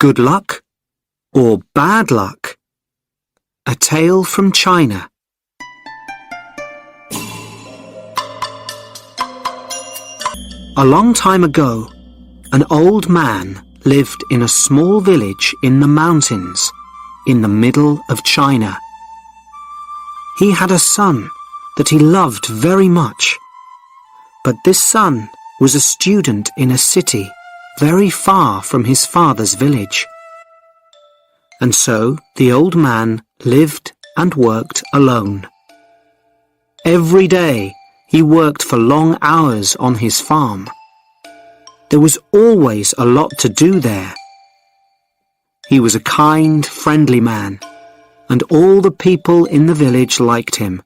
Good luck or bad luck? A tale from China. A long time ago, an old man lived in a small village in the mountains in the middle of China. He had a son that he loved very much, but this son was a student in a city very far from his father's village. And so the old man lived and worked alone. Every day he worked for long hours on his farm. There was always a lot to do there. He was a kind, friendly man, and all the people in the village liked him.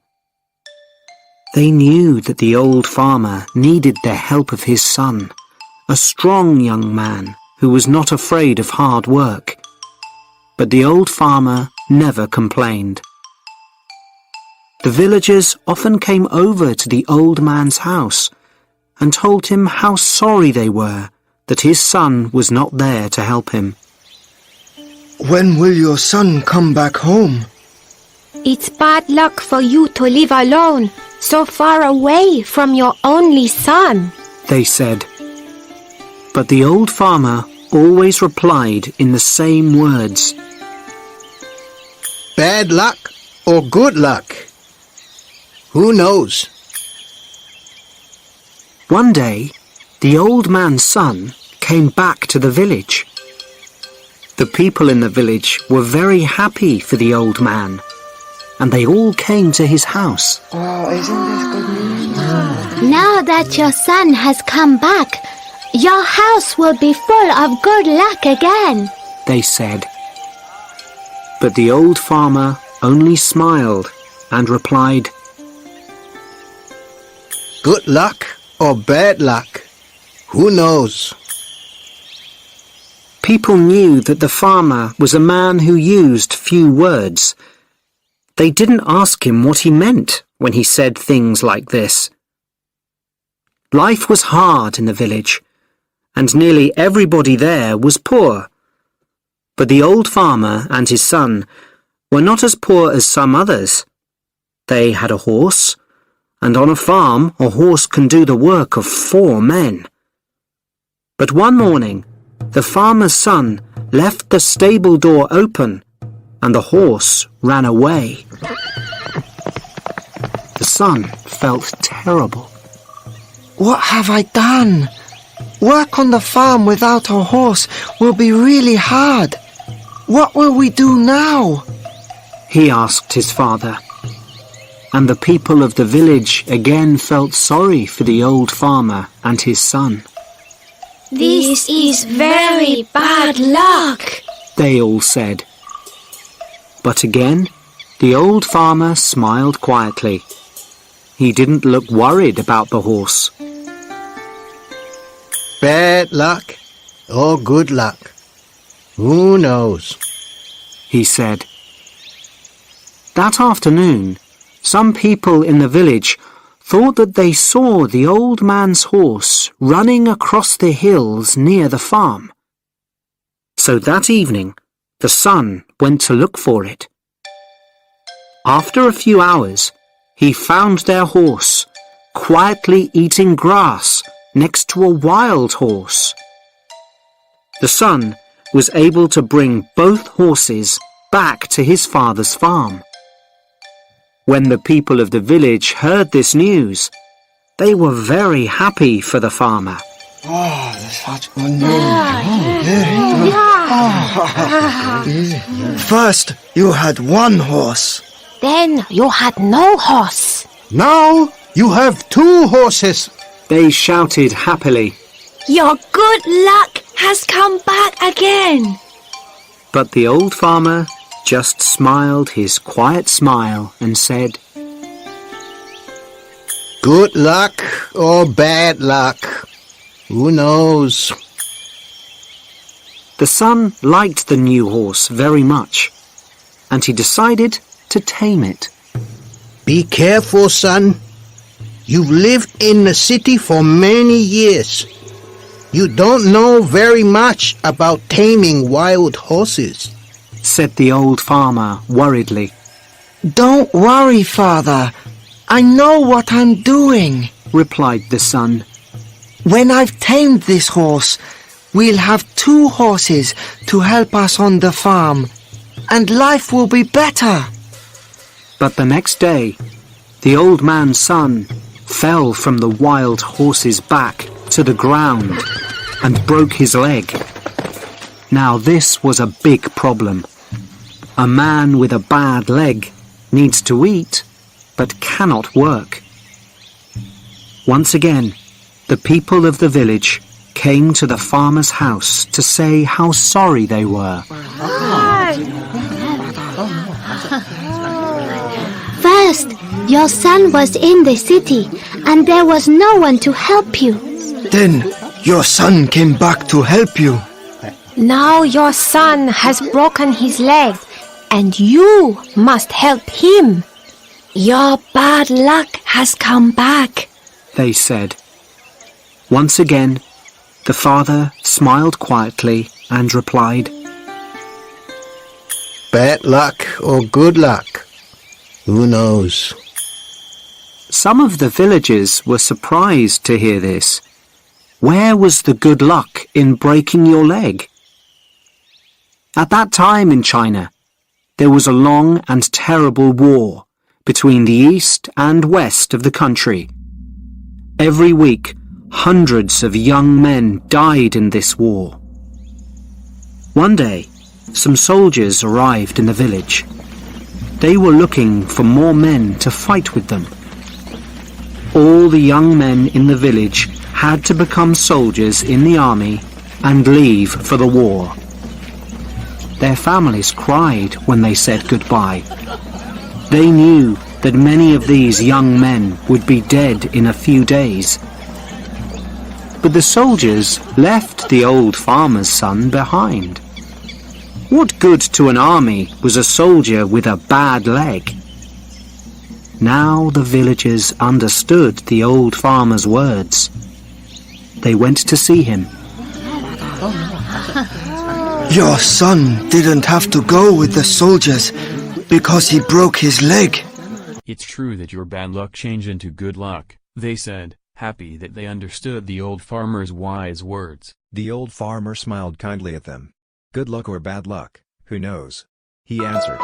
They knew that the old farmer needed the help of his son, a strong young man who was not afraid of hard work. But the old farmer never complained. The villagers often came over to the old man's house and told him how sorry they were that his son was not there to help him. When will your son come back home? It's bad luck for you to live alone, so far away from your only son, they said. But the old farmer always replied in the same words. Bad luck or good luck? Who knows? One day, the old man's son came back to the village. The people in the village were very happy for the old man, and they all came to his house. Oh, isn't this good news? Now that your son has come back, your house will be full of good luck again, they said. But the old farmer only smiled and replied, Good luck or bad luck? Who knows? People knew that the farmer was a man who used few words. They didn't ask him what he meant when he said things like this. Life was hard in the village, and nearly everybody there was poor. But the old farmer and his son were not as poor as some others. They had a horse, and on a farm a horse can do the work of 4 men. But one morning, the farmer's son left the stable door open, and the horse ran away. The son felt terrible. What have I done? Work on the farm without a horse will be really hard. What will we do now? He asked his father. And the people of the village again felt sorry for the old farmer and his son. This is very bad luck, they all said. But again, the old farmer smiled quietly. He didn't look worried about the horse. Bad luck or good luck? Who knows? He said. That afternoon, some people in the village thought that they saw the old man's horse running across the hills near the farm. So that evening, the son went to look for it. After a few hours, he found their horse quietly eating grass next to a wild horse. The son was able to bring both horses back to his father's farm. When the people of the village heard this news, they were very happy for the farmer. Oh, das hat First, you had one horse. Then you had no horse. Now you have 2 horses. They shouted happily. Your good luck has come back again. But the old farmer just smiled his quiet smile and said, Good luck or bad luck? Who knows? The son liked the new horse very much, and he decided to tame it. Be careful, son. You've lived in the city for many years. You don't know very much about taming wild horses, said the old farmer worriedly. Don't worry, Father. I know what I'm doing, replied the son. When I've tamed this horse, we'll have 2 horses to help us on the farm, and life will be better. But the next day, the old man's son fell from the wild horse's back to the ground and broke his leg. Now this was a big problem. A man with a bad leg needs to eat, but cannot work. Once again, the people of the village came to the farmer's house to say how sorry they were. First, your son was in the city, and there was no one to help you. Then your son came back to help you. Now your son has broken his leg, and you must help him. Your bad luck has come back, they said. Once again, the father smiled quietly and replied, bad luck or good luck, who knows? Some of the villagers were surprised to hear this. Where was the good luck in breaking your leg? At that time in China, there was a long and terrible war between the east and west of the country. Every week, hundreds of young men died in this war. One day, some soldiers arrived in the village. They were looking for more men to fight with them. All the young men in the village had to become soldiers in the army and leave for the war. Their families cried when they said goodbye. They knew that many of these young men would be dead in a few days. But the soldiers left the old farmer's son behind. What good to an army was a soldier with a bad leg? Now the villagers understood the old farmer's words. They went to see him. Your son didn't have to go with the soldiers because he broke his leg. It's true that your bad luck changed into good luck, they said, happy that they understood the old farmer's wise words. The old farmer smiled kindly at them. Good luck or bad luck, who knows? He answered.